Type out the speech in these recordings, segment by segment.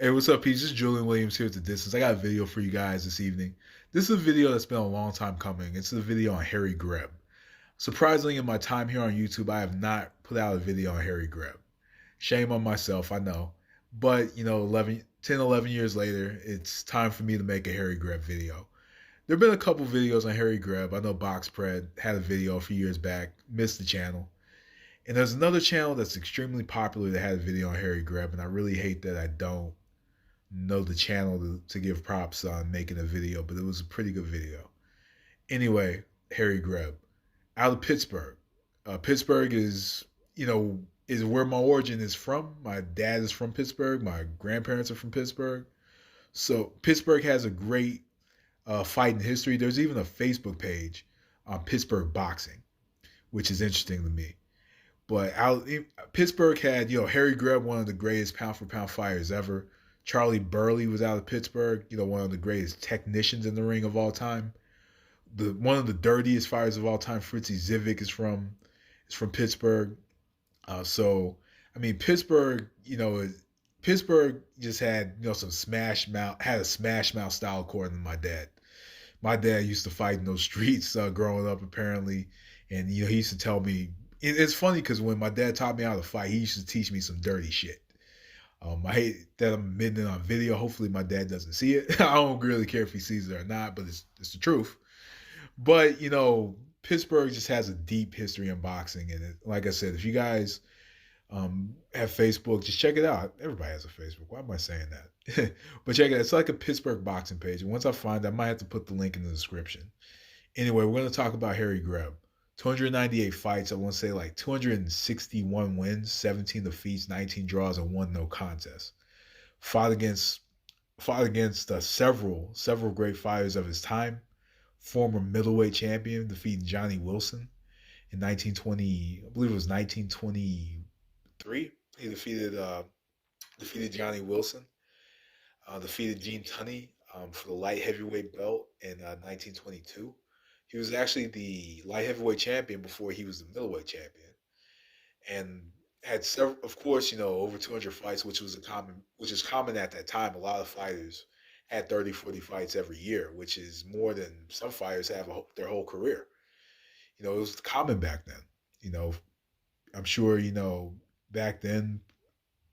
Hey, what's up, peeps? This is Julian Williams here at the distance. I got a video for you guys this evening. This is a video that's been a long time coming. It's a video on Harry Greb. Surprisingly, in my time here on YouTube, I have not put out a video on Harry Greb. Shame on myself, I know. But, 10, 11 years later, it's time for me to make a Harry Greb video. There have been a couple videos on Harry Greb. I know BoxPred had a video a few years back, missed the channel. And there's another channel that's extremely popular that had a video on Harry Greb, and I really hate that I don't know the channel to give props on making a video, but it was a pretty good video. Anyway, Harry Greb, out of Pittsburgh. Pittsburgh is where my origin is from. My dad is from Pittsburgh. My grandparents are from Pittsburgh. So Pittsburgh has a great fighting history. There's even a Facebook page on Pittsburgh boxing, which is interesting to me. But Pittsburgh had, Harry Greb, one of the greatest pound for pound fighters ever. Charlie Burley was out of Pittsburgh, one of the greatest technicians in the ring of all time. One of the dirtiest fighters of all time, Fritzy Zivic, is from Pittsburgh. So I mean, Pittsburgh just had some smash mouth, had a smash mouth style according to my dad. My dad used to fight in those streets growing up, apparently, and he used to tell me. It's funny because when my dad taught me how to fight, he used to teach me some dirty shit. I hate that I'm admitting it on video. Hopefully, my dad doesn't see it. I don't really care if he sees it or not, but it's the truth. But Pittsburgh just has a deep history in boxing, and like I said, if you guys have Facebook, just check it out. Everybody has a Facebook. Why am I saying that? But check it out. It's like a Pittsburgh boxing page. And once I find it, I might have to put the link in the description. Anyway, we're going to talk about Harry Greb. 298 fights. I want to say like 261 wins, 17 defeats, 19 draws, and one no contest. Fought against several great fighters of his time. Former middleweight champion, defeating Johnny Wilson in 1920. I believe it was 1923. He defeated Johnny Wilson. Defeated Gene Tunney for the light heavyweight belt in 1922. He was actually the light heavyweight champion before he was the middleweight champion, and had several, of course, over 200 fights, which is common at that time. A lot of fighters had 30, 40 fights every year, which is more than some fighters have their whole career. It was common back then. You know, I'm sure, back then,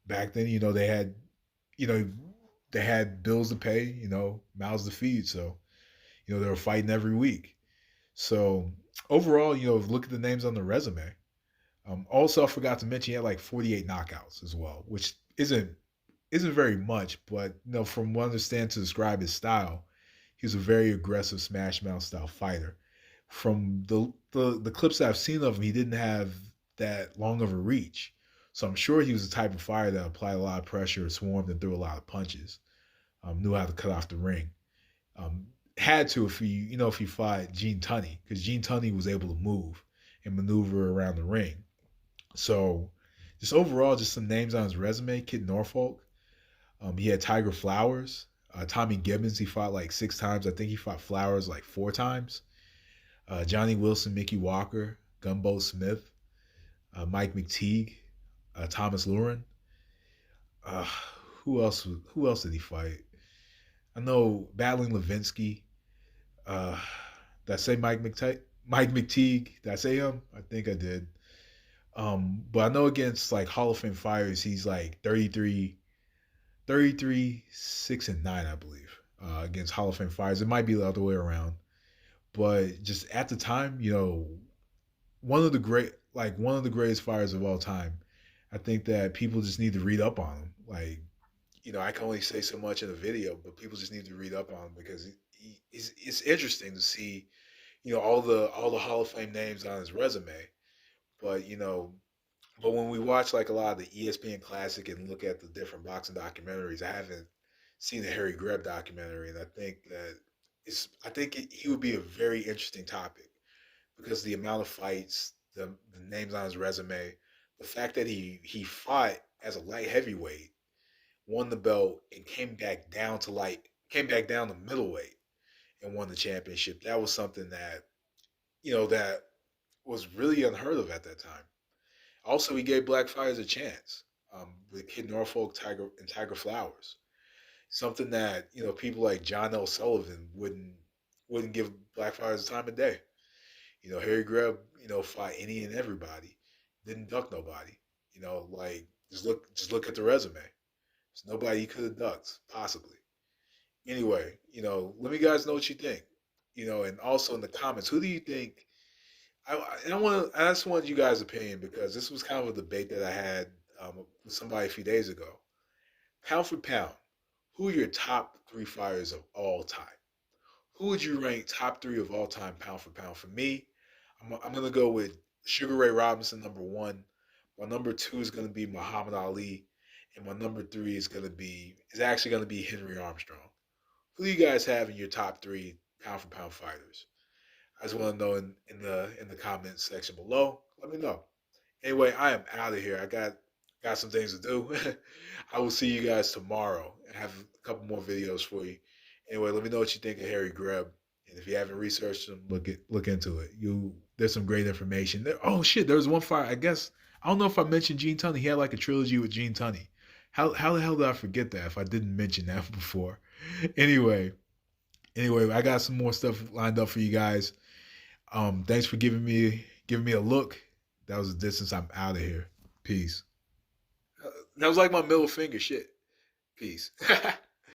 they had, you know, they had bills to pay, mouths to feed. So, they were fighting every week. So overall, look at the names on the resume. Also, I forgot to mention he had like 48 knockouts as well, which isn't very much, but from what I understand to describe his style, he was a very aggressive smash mouth style fighter. From the clips that I've seen of him, he didn't have that long of a reach. So I'm sure he was the type of fighter that applied a lot of pressure, swarmed, and threw a lot of punches. Knew how to cut off the ring. Um, had to if he fought Gene Tunney, because Gene Tunney was able to move and maneuver around the ring. So just overall, just some names on his resume: Kid Norfolk. He had Tiger Flowers, Tommy Gibbons. He fought like 6 times. I think he fought Flowers like 4 times. Johnny Wilson, Mickey Walker, Gumbo Smith, Mike McTeague, Thomas Luren. Uh, who else? Who else did he fight? I know battling Levinsky. Did I say Mike McTeague? Mike McTeague. Did I say him? I think I did. But I know against like Hall of Fame fighters, he's like 6-9, I believe, against Hall of Fame fighters. It might be the other way around, but just at the time, one of the greatest fighters of all time. I think that people just need to read up on him. Like, I can only say so much in a video, but people just need to read up on him because it's interesting to see, all the Hall of Fame names on his resume. But but when we watch like a lot of the ESPN Classic and look at the different boxing documentaries, I haven't seen the Harry Greb documentary, and I think that he would be a very interesting topic because the amount of fights, the names on his resume, the fact that he fought as a light heavyweight, won the belt, and came back down to middleweight and won the championship. That was something that was really unheard of at that time. Also, he gave black fighters a chance with Kid Norfolk, Tiger Flowers. Something that people like John L. Sullivan wouldn't give black fighters the time of day. Harry Greb, fought any and everybody, didn't duck nobody. Like just look at the resume. There's nobody he could have ducked possibly. Anyway, let me guys know what you think. And also in the comments, who do you think? I just want you guys' opinion because this was kind of a debate that I had with somebody a few days ago. Pound for pound, who are your top three fighters of all time? Who would you rank top three of all time pound for pound? For me, I'm gonna go with Sugar Ray Robinson number one. My number two is gonna be Muhammad Ali, and my number three is actually gonna be Henry Armstrong. Who do you guys have in your top three pound for pound fighters? I just want to know in the comments section below. Let me know. Anyway, I am out of here. I got some things to do. I will see you guys tomorrow and have a couple more videos for you. Anyway, let me know what you think of Harry Greb. And if you haven't researched him, look into it. There's some great information. Oh shit, there was one fight. I guess I don't know if I mentioned Gene Tunney. He had like a trilogy with Gene Tunney. How the hell did I forget that if I didn't mention that before? Anyway, I got some more stuff lined up for you guys. Thanks for giving me a look. That was a distance. I'm out of here. Peace. That was like my middle finger. Shit. Peace.